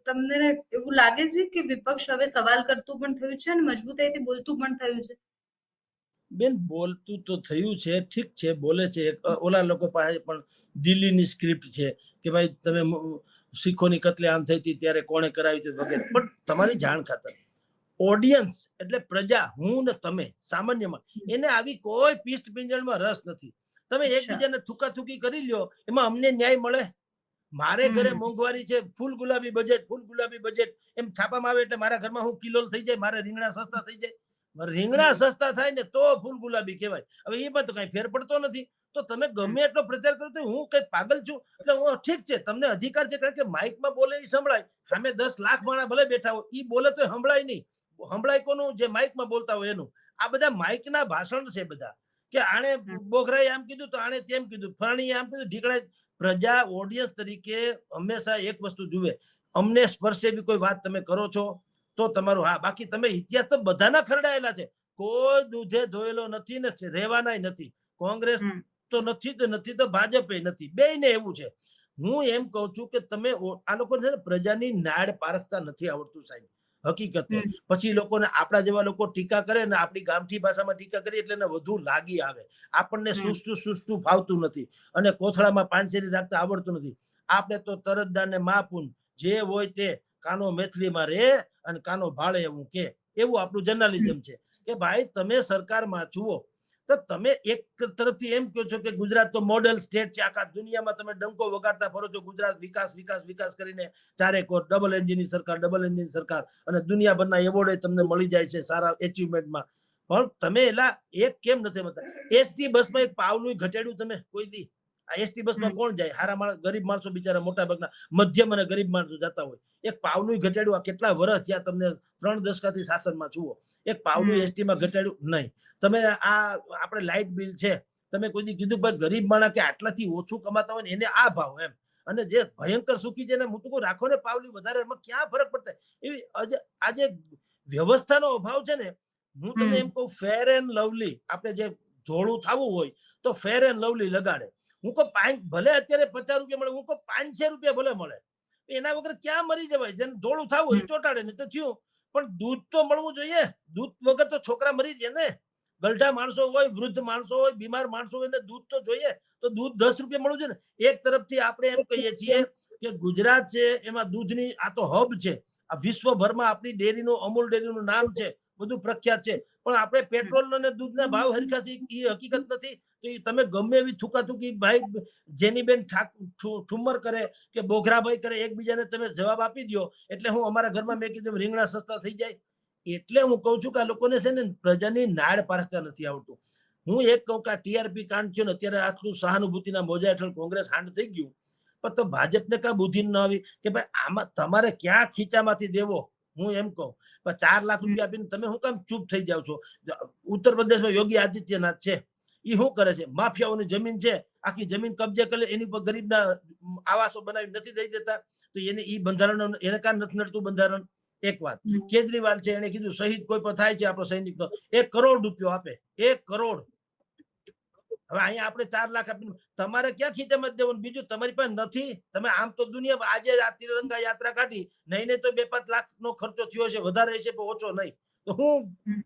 તમને એવું લાગે છે કે વિપક્ષ હવે સવાલ કરતું પણ થયું છે અને મજબૂતાઈથી બોલતું પણ થયું છે? બેન, બોલતું તો થયું છે, ઠીક છે, બોલે છે. ઓલા લોકો પાસે પણ દિલ્હીની સ્ક્રિપ્ટ છે કે ભાઈ તમે શીખોની કતલેઆમ થઈ હતી ત્યારે કોણે કરાવી હતી વગેરે. પણ તમારી જાણ ખાતર ઓડિયન્સ એટલે પ્રજા, હું ને તમે સામાન્યમાં, એને આવી કોઈ પીસ્ટ પિંજણમાં રસ નથી. તમે એકબીજાને થૂકાથૂકી કરી લ્યો, એમાં અમને ન્યાય મળે? મારે ઘરે મોંઘવારી છે, ફૂલ ગુલાબી બજેટ એમ છાપામાં આવે એટલે મારા ઘરમાં હું કિલોલ થઈ જાય, મારે રીંગણા સસ્તા થઈ જાય. રીંગણા સસ્તા થાય ને તો ફૂલ ગુલાબી કહેવાય. હવે એમાં તો કઈ ફેર પડતો નથી. તો તમે ગમે એટલો પ્રચાર કરો તો હું કઈ પાગલ છું? એટલે હું ઠીક છે, તમને અધિકાર છે, કારણ કે માઇકમાં બોલે એ સંભળાય. સામે 10 લાખ માણસ ભલે બેઠા હોય, ઈ બોલે તો સંભળાય નહીં. સંભળાય કોનું? જે માઇકમાં બોલતા હોય એનું. આ બધા માઇકના ભાષણ છે બધા, કે આણે બોઘરાએ આમ કીધું તો આણે તેમ કીધું, ફલાણીએ આમ કીધું, ઢીકળાએ. પ્રજા ઓડિયન્સ તરીકે હંમેશા એક વસ્તુ જુએ, અમને સ્પર્શે એવી કોઈ વાત તમે કરો છો તો તમારું હા. બાકી તમે ઇતિહાસ તો બધાના ખરડાયેલા છે. કોઈ દૂધે ધોયેલો નથી ને રહેવાનાય નથી. કોંગ્રેસ તો નથી તો ભાજપે નથી, બેયને એવું છે. હું એમ કહું છું કે તમે આ લોકોને પ્રજાની નાડ પારખતા નથી આવડતું સાહેબ, હકીકતે. પછી લોકોને, આપણા જેવા લોકો ટીકા કરે ને, આપણી ગામઠી ભાષામાં ટીકા કરીએ એટલે એને વધુ લાગી આવે. આપણને સુસ્તું ફાવતું નથી અને કોથળામાં પાંચેરી રાખતા આવડતું નથી. આપણે તો તરતદાર ને માપુન જે હોય તે, કાનો મેથલીમાં રે અને કાનો ભાળે એવું કે, એવું આપણું જર્નલિઝમ છે. કે ભાઈ તમે સરકારમાં જુઓ તો તમે એક તરફથી એમ કહો છો કે ગુજરાત તો મોડેલ સ્ટેટ છે, આખા દુનિયામાં તમે ડંકો વગાડતા ફરો છો, ગુજરાત વિકાસ કરીને ચારે કોર, ડબલ એન્જિનની સરકાર, અને દુનિયાભરના એવોર્ડ તમને મળી જાય છે સારા એચિવમેન્ટમાં. પણ તમે એલા એક કેમ નથી બતા? એસટી બસમાં એક પાવલું ઘટાડ્યું તમે કોઈ દી? આ એસટી બસમાં કોણ જાય? હારા માણસ, ગરીબ માણસો બિચારા, મોટા ભાગના મધ્યમ અને ગરીબ માણસો જતા હોય. એક પાવલું ઘટાડ્યું. આ કેટલા વર્ષ થયા તમને 3 દશકાથી શાસનમાં જુઓ, એક પાવલું એસટીમાં ઘટાડ્યું નહીં. તમે આ આપણે લાઇટ બિલ છે, તમે કોઈ દી કીધું ભાઈ ગરીબ માણસ કે આટલાથી ઓછું કમાતા હોય ને એને આ ભાવ એમ? અને જે ભયંકર સુખી છે એને હું તો રાખો ને પાવલી વધારે, એમાં ક્યાં ફરક પડતા? એવી આજે વ્યવસ્થાનો અભાવ છે ને. હું તમને એમ કહું, ફેર એન્ડ લવલી, આપણે જે જોડું થવું હોય તો ફેર એન્ડ લવલી લગાડે. હું કહું ભલે અત્યારે 50 રૂપિયા મળે, હું કહું 500 રૂપિયા ભલે મળે. એના વગર ક્યાં મરી જવાય? જેને ધોળું થવું હોય ચોટાડે ને તો થયું. પણ દૂધ તો મળવું જોઈએ. દૂધ વગર તો છોકરા મરી જાય ને. ગલઢા માણસો હોય, વૃદ્ધ માણસો હોય, બીમાર માણસો હોય, દૂધ તો જોઈએ. તો દૂધ 10 રૂપિયા મળવું જોઈએ ને. એક તરફથી આપણે એમ કહીએ છીએ કે ગુજરાત છે એમાં દૂધની આ તો હબ છે. આ વિશ્વભરમાં આપણી ડેરીનું, અમૂલ ડેરીનું નામ છે, બધું પ્રખ્યાત છે. પણ આપણે પેટ્રોલ અને દૂધના ભાવ હરખા છે એ હકીકત નથી. તો તમે ગમે એવી થૂકાથૂકી ભાઈ જેની બેન ઠુમર કરે કે બોઘરાભાઈ કરે, એકબીજાને તમે જવાબ આપી દો એટલે હું અમારા ઘરમાં મેં કીધું રીંગણા સસ્તા થઈ જાય. એટલે હું કહું છું કે આ લોકોને છે ને પ્રજાની નાડ પારખતા નથી આવડતું. હું એક કહું કે આ ટીઆરપી કાંડ થયો ને અત્યારે આટલું સહાનુભૂતિના મોજા હેઠળ કોંગ્રેસ હાંડ થઈ ગયું, પણ તો ભાજપને કા બુદ્ધિ ન આવી કે ભાઈ આમાં તમારે ક્યાં ખીચામાંથી દેવો? હું એમ કહું 4 લાખ રૂપિયા આપીને તમે શું કામ ચૂપ થઈ જાવ છો? ઉત્તર પ્રદેશમાં યોગી આદિત્યનાથ છે, એ શું કરે છે? માફિયાઓની જમીન છે, આખી જમીન કબજે કરે, એની પર ગરીબના આવાસો બનાવી નથી દઈ દેતા. તો એને ઈ બંધારણ એને કાં નથી નડતું બંધારણ? એક વાત. કેજરીવાલ છે, એને કીધું શહીદ કોઈ પણ થાય છે આપણો સૈનિકનો 1 કરોડ રૂપિયો આપે, 1 કરોડ. હવે અહીંયા આપણે 4 લાખ આપીને તમારે ક્યાં ખીચામાં દેવાનું? બીજું તમારી પાસે નથી. તમે આમ તો દુનિયા આજે આ તિરંગા યાત્રા કાઢી નહીં તો 2-5 લાખ નો ખર્ચો થયો છે, વધારે હશે પણ ઓછો નહીં. તો હું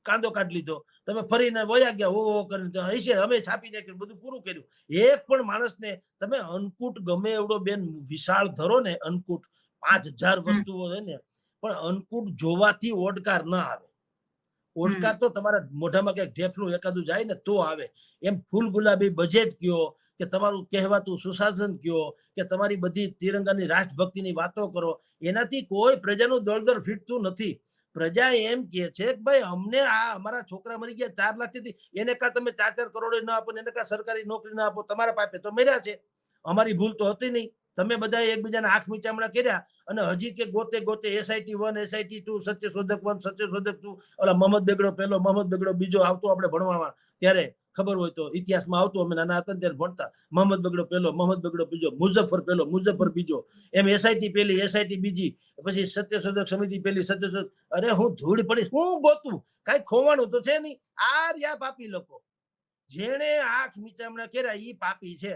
કાંદો કાઢી લીધો, તમે ફરીને વયા ગયા ઓ કરીને હશે, અમે છાપી નાખ્યું, બધું પૂરું કર્યું. એક પણ માણસને તમે અન્નકૂટ ગમે એવડો બેન વિશાળ ધરો ને, અન્નકૂટ 5000 વસ્તુઓ છે ને, પણ અન્નકૂટ જોવાથી ઓડકાર ના આવે. ઓડકાર તો તમારા મોઢામાં ક્યાંક ઢેફલું એકાદું જાય ને તો આવે. એમ ફૂલ ગુલાબી બજેટ કયો કે તમારું કહેવાતું સુશાસન કયો કે તમારી બધી તિરંગાની રાષ્ટ્રભક્તિની વાતો કરો, એનાથી કોઈ પ્રજાનું દળદર ફીટતું નથી. પ્રજા એમ કે છે કે ભાઈ અમને આ અમારા છોકરા મરી ગયા 4 લાખ થી, એને કા તમે 4-4 કરોડ ના આપો, એને કા સરકારી નોકરી ના આપો, તમારા પાપે તો મર્યા છે. અમારી ભૂલ તો હતી નહીં. તમે બધા એકબીજાના આંખ મીચામણા કર્યા અને હજી કે ગોતે એસઆઈટી 1, એસઆઈટી 2, સત્યશોધક 1, સત્યશોધક 2, ઓલા મોહમ્મદ બેગડો પહેલો, મોહમ્મદ બેગડો બીજો આવતો આપણે ભણવામાં, ત્યારે ખબર હોય તો ઇતિહાસમાં આવતો, અમે નાના હતા ત્યારે ભણતા. મોહમ્મદ બેગડો પહેલો, મોહમ્મદ બેગડો બીજો, મુઝફ્ફર પહેલો, મુઝફ્ફર બીજો, એમ એસઆઈટી પહેલી, એસઆઈટી બીજી, પછી સત્યશોધક સમિતિ પહેલી, સત્યશોધક. અરે હું ધૂળ પડી, હું ગોતું? કઈ ખોવાનું તો છે નહીં. આ રહ્યા પાપી લોકો, જેને આંખ મીચામણા કર્યા ઈ પાપી છે.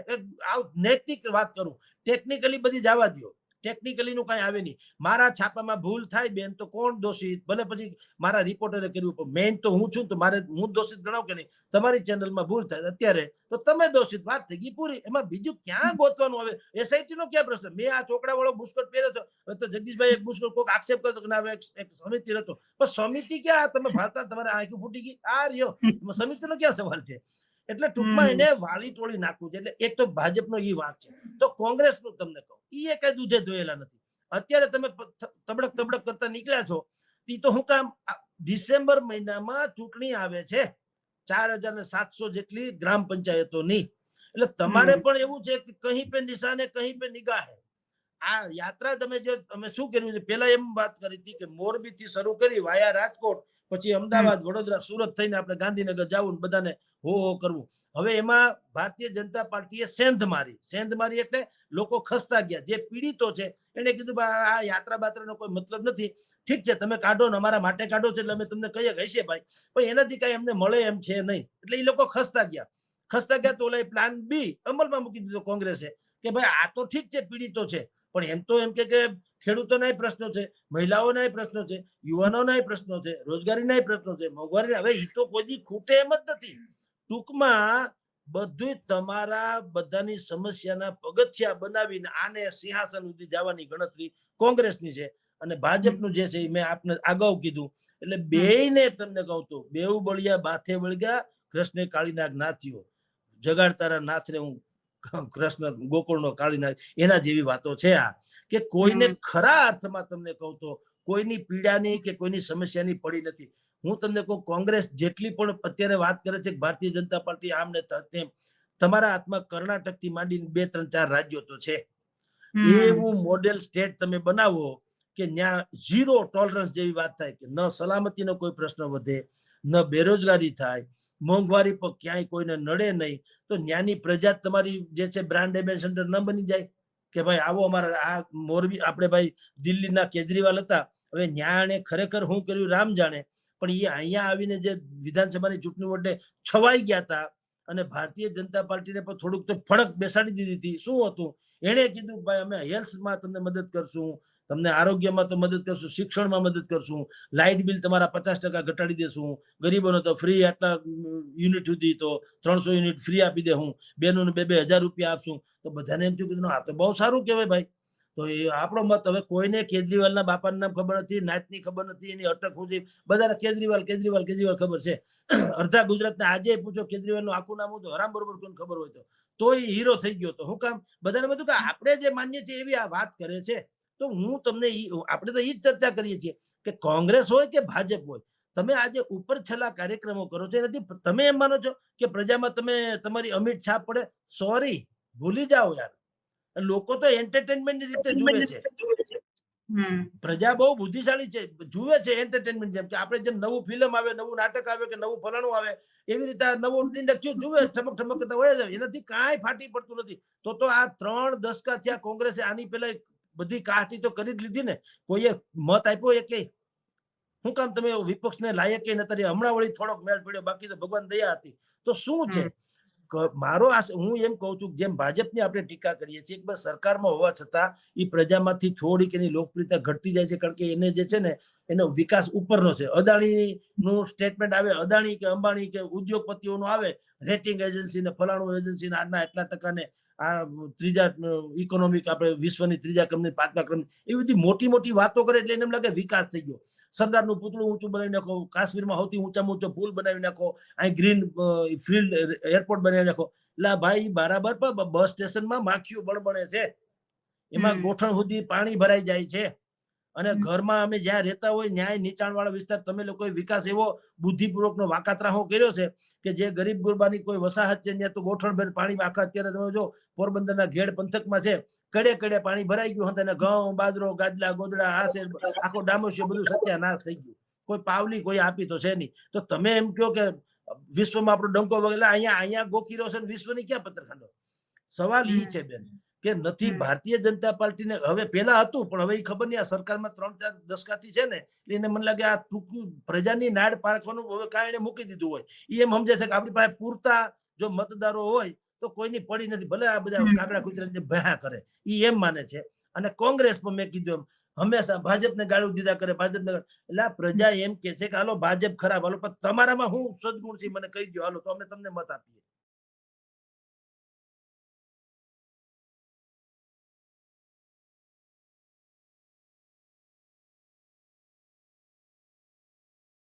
નૈતિક વાત કરું, ટેકનિકલી બધી જવા દો. ટેકનિકલી નું કઈ આવે નહીં. મારા છાપામાં ભૂલ થાય બેન તો કોણ દોષિત? ભલે પછી મારા રિપોર્ટરે કર્યું, પણ મેઇન તો હું છું, તો મારે હું દોષિત ગણાવ કે નહીં? તમારી ચેનલમાં ભૂલ થાય અત્યારે તો તમે દોષિત, વાત થઈ ગઈ પૂરી. એમાં બીજું ક્યાં ગોતવાનું આવે? એસઆઈટી નો ક્યાં પ્રશ્ન? મેં આ ચોકડા વાળો બુસ્કોટ પહેર્યો હતો, હવે તો જગદીશભાઈ એક બુસ્કોટ કોઈક આક્ષેપ કરતો કે ના હવે એક સમિતિ હતો, પણ સમિતિ ક્યાં? તમે ભાતા તમારે આંખી ફૂટી ગઈ આ રહ્યો, સમિતિનો ક્યાં સવાલ છે? એટલે ટૂંકમાં એને વાળી ટોળી નાખવું છે. એટલે એક તો ભાજપનો ઈ વાંક છે. તો કોંગ્રેસનું તમને કહું, ઈ કઈ દૂધે ધોયેલા નથી. અત્યારે તમે તબડક તબડક કરતા નીકળ્યા છો, ઈ તો હું કામ? ડિસેમ્બર મહિનામાં ચૂંટણી આવે છે 4700 જેટલી ગ્રામ પંચાયતોની. એટલે તમારે પણ એવું છે કે કહી પે નિશાને કહી પે નિગાહે. આ યાત્રા તમે શું કર્યું છે? પેલા એમ વાત કરી હતી કે મોરબી થી શરૂ કરી વાયા રાજકોટ, પછી અમદાવાદ, વડોદરા, સુરત થઈને આપણે ગાંધીનગર જવું, બધાને હો હો કરવું. હવે એમાં ભારતીય જનતા પાર્ટીએ સેંધ મારી એટલે લોકો ખસતા ગયા. જે પીડિતો છે એને કીધું આ યાત્રા બાત્રાનો કોઈ મતલબ નથી. ઠીક છે, તમે કાઢો ને, અમારા માટે કાઢો છો એટલે અમે તમને કહીએ હશે ભાઈ, પણ એનાથી કઈ અમને મળે એમ છે નહીં. એટલે એ લોકો ખસતા ગયા તો ઓલા પ્લાન બી અમલમાં મૂકી દીધો કોંગ્રેસે કે ભાઈ આ તો ઠીક છે, પીડિતો છે, પણ એમ તો એમ કે ખેડૂતોના પ્રશ્નો છે, મહિલાઓના પ્રશ્નો છે, યુવાનોના પ્રશ્નો છે, રોજગારીના પ્રશ્નો છે, મોંઘવારી. હવે એ તો કોઈ ખૂટે એમ જ નથી. ટૂંકમાં બધું તમારા બધાની સમસ્યાના પગથિયા બનાવીને આને સિંહાસન સુધી જવાની ગણતરી કોંગ્રેસની છે અને ભાજપનું જે છે એ મેં આપને અગાઉ કીધું. એટલે બેયને તમને કહું તો બેઉ બળિયા બાથે વળગ્યા, કૃષ્ણે કાળીના જ્ઞાતિઓ જગાડતારા નાથને હું કૃષ્ણ ગોકુળનો કાળીનાગ, એના જેવી વાતો છે આ. કે કોઈને ખરા અર્થમાં તમને કહું તો કોઈની પીડાની કે કોઈની સમસ્યાની પડી નથી. હું તમને કહું, કોંગ્રેસ જેટલી પણ અત્યારે વાત કરે છે કે ભારતીય જનતા પાર્ટી આમ ને તેમ, તમારા હાથમાં કર્ણાટક થી માંડીને 2, 3, 4 રાજ્યો તો છે. એવું મોડેલ સ્ટેટ તમે બનાવો કે ત્યાં ઝીરો ટોલરન્સ જેવી વાત થાય, કે ન સલામતીનો કોઈ પ્રશ્ન વધે, ન બેરોજગારી થાય, મોંઘવારી પર ક્યાંય કોઈને નડે નહીં, તો ત્યાંની પ્રજા તમારી જે છે બ્રાન્ડ એમ્બેસેડર ન બની જાય કે ભાઈ આવો અમારા આ મોરબી. આપણે ભાઈ દિલ્હીના કેજરીવાલ હતા, હવે ન્યાણે ખરેખર શું કર્યું રામ જાણે, પણ એ અહીંયા આવીને જે વિધાનસભાની ચૂંટણી વખતે છવાઈ ગયા હતા અને ભારતીય જનતા પાર્ટીને પણ થોડુંક તો ફડક બેસાડી દીધી હતી. શું હતું? એણે કીધું ભાઈ અમે હેલ્થમાં તમને મદદ કરશું, તમને આરોગ્યમાં તો મદદ કરશું, શિક્ષણમાં મદદ કરશું, લાઇટ બિલ તમારા 50% ઘટાડી દેશું, ગરીબોને તો ફ્રી આટલા યુનિટ સુધી તો 300 યુનિટ ફ્રી આપી દે, હું બેનોને 2-2 હજાર રૂપિયા આપશું. તો બધાને એમ થયું કે આ તો બહુ સારું કહેવાય ભાઈ. તો એ આપણો મત. હવે કોઈને કેજરીવાલના બાપાનું નામ ખબર નથી, નાતની ખબર નથી, એની અટક શું છે, બધાને કેજરીવાલ ખબર છે. અડધા ગુજરાતને આજે પૂછો કેજરીવાલનું આખું નામ હતું હરામ બરોબર કોઈને ખબર હોય તો એ હીરો થઈ ગયો. તો હું કામ? બધાને બધું કે આપણે જે માનીએ છીએ એવી આ વાત કરે છે. તો હું તમને આપણે તો એ જ ચર્ચા કરીએ છીએ કે કોંગ્રેસ હોય કે ભાજપ હોય, તમે આજે ઉપર છેલ્લા કાર્યક્રમો કરો છો એનાથી તમે એમ માનો છો કે પ્રજામાં તમારી અમિટ છાપ પડે? સોરી, ભૂલી જાઓ યાર. લોકો તો એન્ટરટેનમેન્ટની રીતે જુએ છે. પ્રજા બહુ બુદ્ધિશાળી છે, જુએ છે એન્ટરટેનમેન્ટ. જેમ કે આપણે જેમ નવું ફિલ્મ આવે, નવું નાટક આવે કે નવું ફલાણું આવે, એવી રીતે નવું ઇન્ડસ્ટ્રી જુએ, ઠમક ઠમક કરતા હોય છે. એનાથી કાંઈ ફાટી પડતું નથી. તો આ 3 દશકા થયા કોંગ્રેસે આની પેલા બધી કાઢી તો કરી જ લીધી ને. કોઈએ મત આપ્યો એ કે શું કામ? તમે વિપક્ષને લાયક એ નતા. હમણાં વળી થોડોક મેળ પડ્યો, બાકી તો ભગવાન દયા હતી. તો શું છે મારો હું એમ કહું છું, જેમ ભાજપની આપણે ટીકા કરીએ છીએ કે સરકારમાં હોવા છતાં એ પ્રજામાંથી થોડીક એની લોકપ્રિયતા ઘટતી જાય છે, કારણ કે એને જે છે ને એનો વિકાસ ઉપરનો છે. અદાણી નું સ્ટેટમેન્ટ આવે, અદાણી કે અંબાણી કે ઉદ્યોગપતિઓનું આવે, રેટિંગ એજન્સી ને ફલાણું એજન્સી ને આટલા એટલા ટકાને આ ત્રીજા ઇકોનોમિક આપણે વિશ્વની 3જા ક્રમની 5મા ક્રમની, એવી બધી મોટી મોટી વાતો કરે એટલે એને એમ લાગે વિકાસ થઈ ગયો. સરદારનું પૂતળું ઊંચું બનાવી નાખો, કાશ્મીરમાં સૌથી ઊંચામાં ઊંચો પુલ બનાવી નાખો, અહીં ગ્રીન ફિલ્ડ એરપોર્ટ બનાવી નાખો. એટલે ભાઈ બરાબર, પણ બસ સ્ટેશનમાં માખીઓ બળબણે છે, એમાં ગોઠણ સુધી પાણી ભરાઈ જાય છે. અને ઘરમાં અમે જ્યાં રહેતા હોય ન્યાય નીચાણવાળા વિસ્તાર, તમે લોકોએ વિકાસ એવો બુદ્ધિપૂર્વકનો વાકાતરાહો કર્યો છે કે જે ગરીબ ગુરબાની કોઈ વસાહત છે ત્યાં તો ગોઠણભેર પાણી. આખા અત્યારે તમે જો પોરબંદરના ઘેડ પંથકમાં છે, કડે કડે પાણી ભરાઈ ગયું હતું, ઘઉં, બાજરો, ગાજલા, ગોદડા, આ છે આખો ડામોશિયો બધું સત્યાનાશ થઈ ગયું. કોઈ પાવલી કોઈ આપી તો છે નહીં. તો તમે એમ કહો કે વિશ્વમાં આપણો ડંકો વગેરે અહીંયા ગોખી રહ્યો છે, વિશ્વની ક્યાં પત્રખાંડો? સવાલ એ છે બેન કે નથી ભારતીય જનતા પાર્ટીને. હવે પેલા હતું પણ હવે એ ખબર નહીં, આ સરકારમાં 3-4 દશકાથી છે ને, એને મને લાગે આ ટૂંકું પ્રજાની નાડ પારખવાનું હવે કાંઈ એને મૂકી દીધું હોય. એ એમ સમજે છે કે આપણી પાસે પૂરતા જો મતદારો હોય તો કોઈની પડી નથી, ભલે આ બધા કાગડા કૂતરાને ભયા કરે, એ એમ માને છે. અને કોંગ્રેસ પણ મેં કીધું એમ હંમેશા ભાજપને ગાળું દીધા કરે ભાજપને એટલે આ પ્રજા એમ કે છે કે હાલો ભાજપ ખરાબ હાલો પણ તમારામાં હું સદગુણ છે મને કહી દો હાલો તો અમે તમને મત આપીએ